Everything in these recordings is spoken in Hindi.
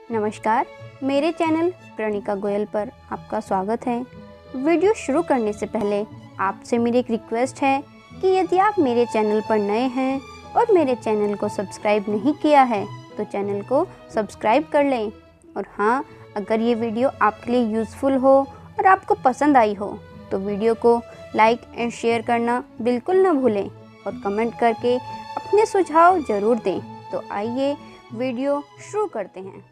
नमस्कार, मेरे चैनल प्रणिका गोयल पर आपका स्वागत है। वीडियो शुरू करने से पहले आपसे मेरी एक रिक्वेस्ट है कि यदि आप मेरे चैनल पर नए हैं और मेरे चैनल को सब्सक्राइब नहीं किया है तो चैनल को सब्सक्राइब कर लें। और हाँ, अगर ये वीडियो आपके लिए यूज़फुल हो और आपको पसंद आई हो तो वीडियो को लाइक एंड शेयर करना बिल्कुल ना भूलें और कमेंट करके अपने सुझाव ज़रूर दें। तो आइए वीडियो शुरू करते हैं।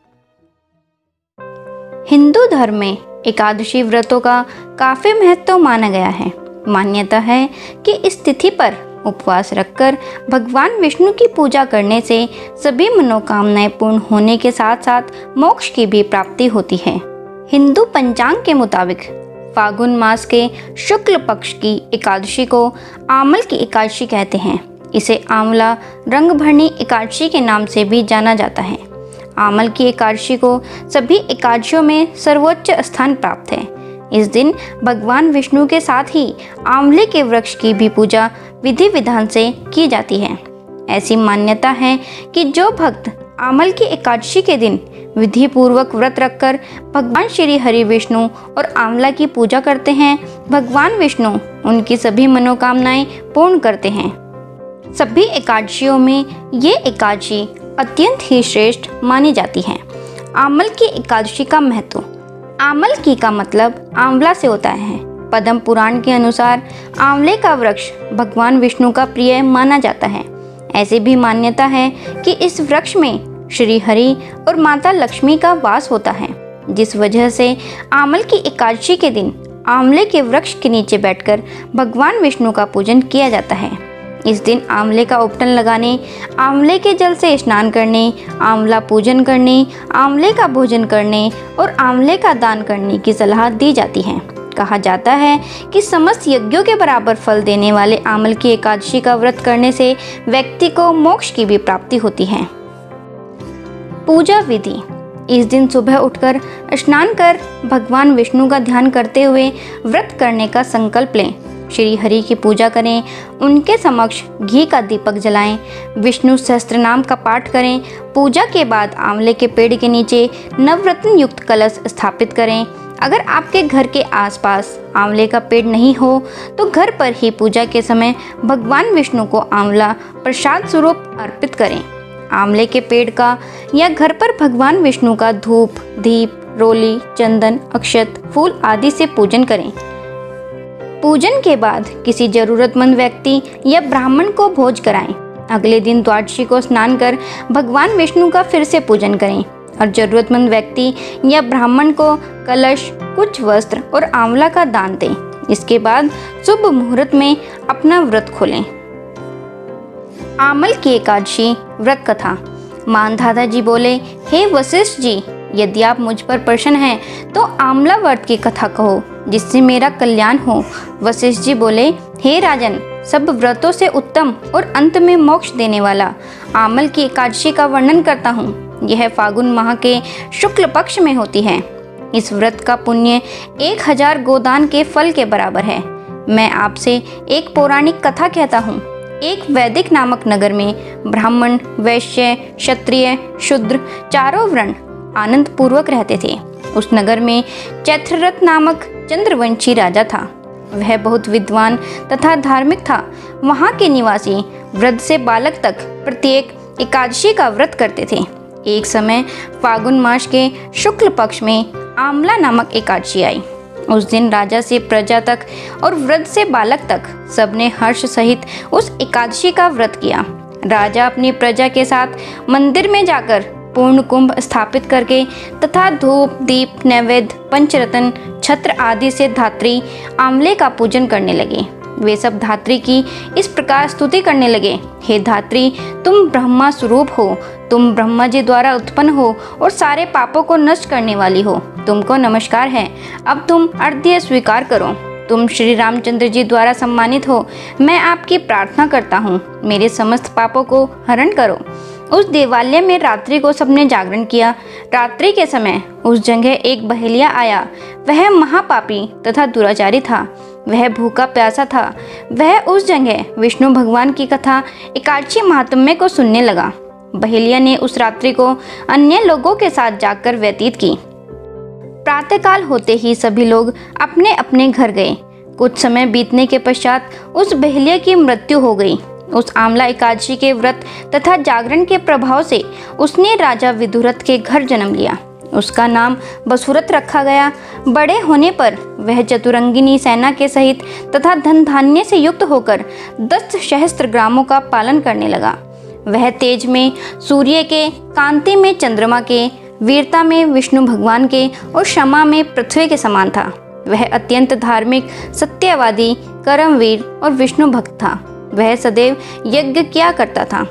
हिंदू धर्म में एकादशी व्रतों का काफ़ी महत्व माना गया है। मान्यता है कि इस तिथि पर उपवास रखकर भगवान विष्णु की पूजा करने से सभी मनोकामनाएं पूर्ण होने के साथ साथ मोक्ष की भी प्राप्ति होती है। हिंदू पंचांग के मुताबिक फागुन मास के शुक्ल पक्ष की एकादशी को आमल की एकादशी कहते हैं। इसे आंवला रंग भरनी एकादशी के नाम से भी जाना जाता है। आमल की एकादशी को सभी एकादशियों में सर्वोच्च स्थान प्राप्त है। इस दिन भगवान विष्णु के साथ ही आंवले के वृक्ष की भी पूजा विधि विधान से की जाती है। ऐसी मान्यता है कि जो भक्त आमल की एकादशी के दिन विधि पूर्वक व्रत रखकर भगवान श्री हरि विष्णु और आंवला की पूजा करते हैं, भगवान विष्णु उनकी सभी मनोकामनाएं पूर्ण करते हैं। सभी एकादशियों में ये एकादशी अत्यंत ही श्रेष्ठ मानी जाती है। आमल की एकादशी का महत्व। आमल की का मतलब आंवला से होता है। पद्म पुराण के अनुसार आंवले का वृक्ष भगवान विष्णु का प्रिय माना जाता है। ऐसी भी मान्यता है कि इस वृक्ष में श्री हरि और माता लक्ष्मी का वास होता है, जिस वजह से आमल की एकादशी के दिन आंवले के वृक्ष के नीचे बैठकर भगवान विष्णु का पूजन किया जाता है। इस दिन आंवले का उपटन लगाने, आंवले के जल से स्नान करने, आंवला पूजन करने, आंवले का भोजन करने और आंवले का दान करने की सलाह दी जाती है। कहा जाता है कि समस्त यज्ञों के बराबर फल देने वाले आमल की एकादशी का व्रत करने से व्यक्ति को मोक्ष की भी प्राप्ति होती है। पूजा विधि। इस दिन सुबह उठकर स्नान कर भगवान विष्णु का ध्यान करते हुए व्रत करने का संकल्प लें। श्री हरि की पूजा करें, उनके समक्ष घी का दीपक जलाएं, विष्णु सहस्त्रनाम का पाठ करें। पूजा के बाद आंवले के पेड़ के नीचे नवरत्न युक्त कलश स्थापित करें। अगर आपके घर के आसपास आंवले का पेड़ नहीं हो तो घर पर ही पूजा के समय भगवान विष्णु को आंवला प्रसाद स्वरूप अर्पित करें। आंवले के पेड़ का या घर पर भगवान विष्णु का धूप, दीप, रोली, चंदन, अक्षत, फूल आदि से पूजन करें। पूजन के बाद किसी जरूरतमंद व्यक्ति या ब्राह्मण को भोज कराएं। अगले दिन द्वादशी को स्नान कर भगवान विष्णु का फिर से पूजन करें और जरूरतमंद व्यक्ति या ब्राह्मण को कलश, कुछ वस्त्र और आंवला का दान दें। इसके बाद शुभ मुहूर्त में अपना व्रत खोलें। आमल की एकादशी व्रत कथा। मानधाता जी बोले, हे वशिष्ठ जी, यदि आप मुझ पर प्रसन्न हैं तो आंवला व्रत की कथा कहो जिससे मेरा कल्याण हो। वशिष्ठ जी बोले, हे राजन, सब व्रतों से उत्तम और अंत में मोक्ष देने वाला आमल की एकादशी का वर्णन करता हूँ। यह फागुन माह के शुक्ल पक्ष में होती है। इस व्रत का पुण्य 1000 गोदान के फल के बराबर है। मैं आपसे एक पौराणिक कथा कहता हूँ। एक वैदिक नामक नगर में ब्राह्मण, वैश्य, क्षत्रिय, शूद्र चारों वर्ण आनंद पूर्वक रहते थे। उस नगर में चैत्ररथ नामक चंद्रवंशी राजा था। वह बहुत विद्वान तथा धार्मिक था। वहाँ के निवासी वृद्ध से बालक तक प्रत्येक एकादशी का व्रत करते थे। एक समय फागुन मास के शुक्ल पक्ष में आंवला नामक एकादशी आई। उस दिन राजा से प्रजा तक और वृद्ध से बालक तक सबने हर्ष सहित उस एकादशी का व्रत किया। राजा अपनी प्रजा के साथ मंदिर में जाकर पूर्ण कुंभ स्थापित करके तथा धूप, दीप, नैवेद्य, पंचरत्न, छत्र आदि से धात्री आंवले का पूजन करने लगे। वे सब धात्री की इस प्रकार स्तुति करने लगे, हे धात्री, तुम ब्रह्मा स्वरूप हो, तुम ब्रह्मा जी द्वारा उत्पन्न हो और सारे पापों को नष्ट करने वाली हो। तुमको नमस्कार है। अब तुम अर्घ्य स्वीकार करो। तुम श्री रामचंद्र जी द्वारा सम्मानित हो। मैं आपकी प्रार्थना करता हूँ, मेरे समस्त पापों को हरण करो। उस देवालय में रात्रि को सबने जागरण किया। रात्रि के समय उस जगह एक बहेलिया आया। वह महापापी तथा दुराचारी था। वह भूखा प्यासा था। वह उस जगह विष्णु भगवान की कथा एकादशी महात्म्य को सुनने लगा। बहेलिया ने उस रात्रि को अन्य लोगों के साथ जाकर व्यतीत की। प्रातःकाल होते ही सभी लोग अपने अपने घर गए। कुछ समय बीतने के पश्चात उस बहेलिया की मृत्यु हो गई। उस आमला एकादशी के व्रत तथा जागरण के प्रभाव से उसने राजा विदुरथ के घर जन्म लिया। उसका नाम बसुरथ रखा गया। बड़े होने पर वह चतुरंगिनी सेना के सहित तथा धन धान्य से युक्त होकर 10 सहस्त्र ग्रामों का पालन करने लगा। वह तेज में सूर्य के, कांति में चंद्रमा के, वीरता में विष्णु भगवान के और क्षमा में पृथ्वी के समान था। वह अत्यंत धार्मिक, सत्यवादी, कर्मवीर और विष्णु भक्त था। वह सदैव यज्ञ किया करता था।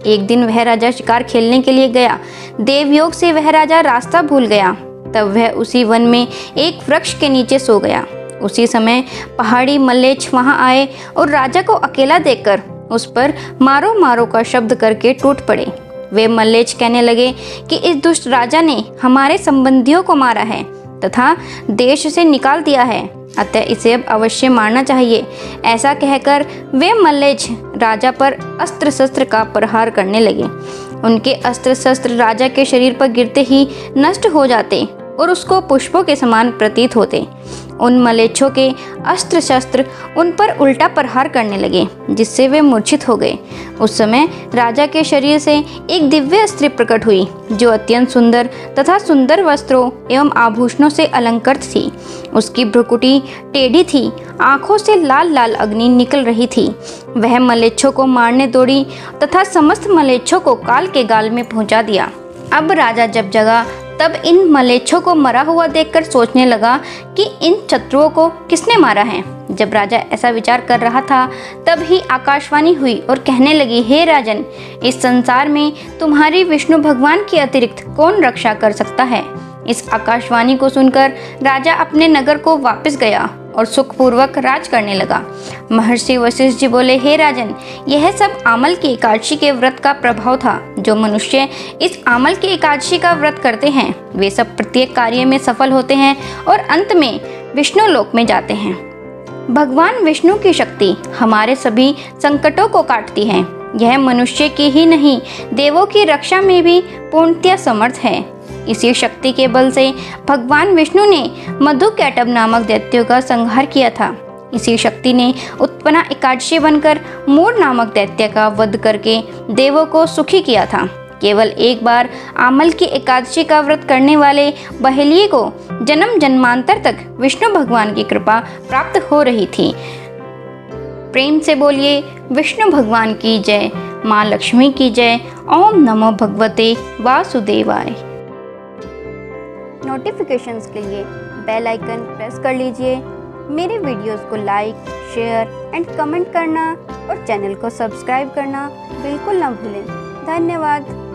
एक दिन वह राजा शिकार खेलने के लिए गया। देवयोग से वह राजा रास्ता भूल गया। तब वह उसी वन में एक वृक्ष के नीचे सो गया। उसी समय पहाड़ी मल्लेच्छ वहां आए और राजा को अकेला देखकर उस पर मारो मारो का शब्द करके टूट पड़े। वे मल्लेच्छ कहने लगे कि इस दुष्ट राजा ने हमारे संबंधियों को मारा है तथा देश से निकाल दिया है, अतः इसे अब अवश्य मारना चाहिए। ऐसा कहकर वे मल्लेच्छ राजा पर अस्त्र शस्त्र का प्रहार करने लगे। उनके अस्त्र शस्त्र राजा के शरीर पर गिरते ही नष्ट हो जाते और उसको पुष्पों के समान प्रतीत होते। उन मल्लेच्छों के अस्त्र शस्त्र उन पर उल्टा प्रहार करने लगे, जिससे वे मूर्छित हो गए। उस समय राजा के शरीर से एक दिव्य स्त्री प्रकट हुई, जो अत्यंत सुंदर तथा सुंदर वस्त्रों एवं आभूषणों से अलंकृत थी। उसकी भ्रुकुटी टेढ़ी थी, आंखों से लाल लाल अग्नि निकल रही थी। वह मल्लेच्छों को मारने दौड़ी तथा समस्त मल्लेच्छों को काल के गाल में पहुंचा दिया। अब राजा जब जगा तब इन मल्लेच्छों को मरा हुआ देखकर सोचने लगा कि इन शत्रुओं को किसने मारा है। जब राजा ऐसा विचार कर रहा था तब ही आकाशवाणी हुई और कहने लगी, हे राजन, इस संसार में तुम्हारी विष्णु भगवान के अतिरिक्त कौन रक्षा कर सकता है। इस आकाशवाणी को सुनकर राजा अपने नगर को वापस गया और सुखपूर्वक राज करने लगा। महर्षि वशिष्ठ जी बोले, हे राजन, यह सब आमल की एकादशी के व्रत का प्रभाव था। जो मनुष्य इस आमल की एकादशी का व्रत करते हैं वे सब प्रत्येक कार्य में सफल होते हैं और अंत में विष्णु लोक में जाते हैं। भगवान विष्णु की शक्ति हमारे सभी संकटों को काटती है। यह मनुष्य की ही नहीं, देवों की रक्षा में भी पूर्णतः समर्थ है। इसी शक्ति के बल से भगवान विष्णु ने मधुकैटभ नामक दैत्यों का संहार किया था। इसी शक्ति ने उत्पन्ना एकादशी बनकर मूर नामक दैत्य का वध करके देवों को सुखी किया था। केवल एक बार आमल की एकादशी का व्रत करने वाले बहेलिये को जन्म जन्मांतर तक विष्णु भगवान की कृपा प्राप्त हो रही थी। प्रेम से बोलिए विष्णु भगवान की जय, माँ लक्ष्मी की जय। ओम नमो भगवते वासुदेवाय। नोटिफिकेशंस के लिए बेल आइकन प्रेस कर लीजिए। मेरे वीडियोस को लाइक, शेयर एंड कमेंट करना और चैनल को सब्सक्राइब करना बिल्कुल ना भूलें। धन्यवाद।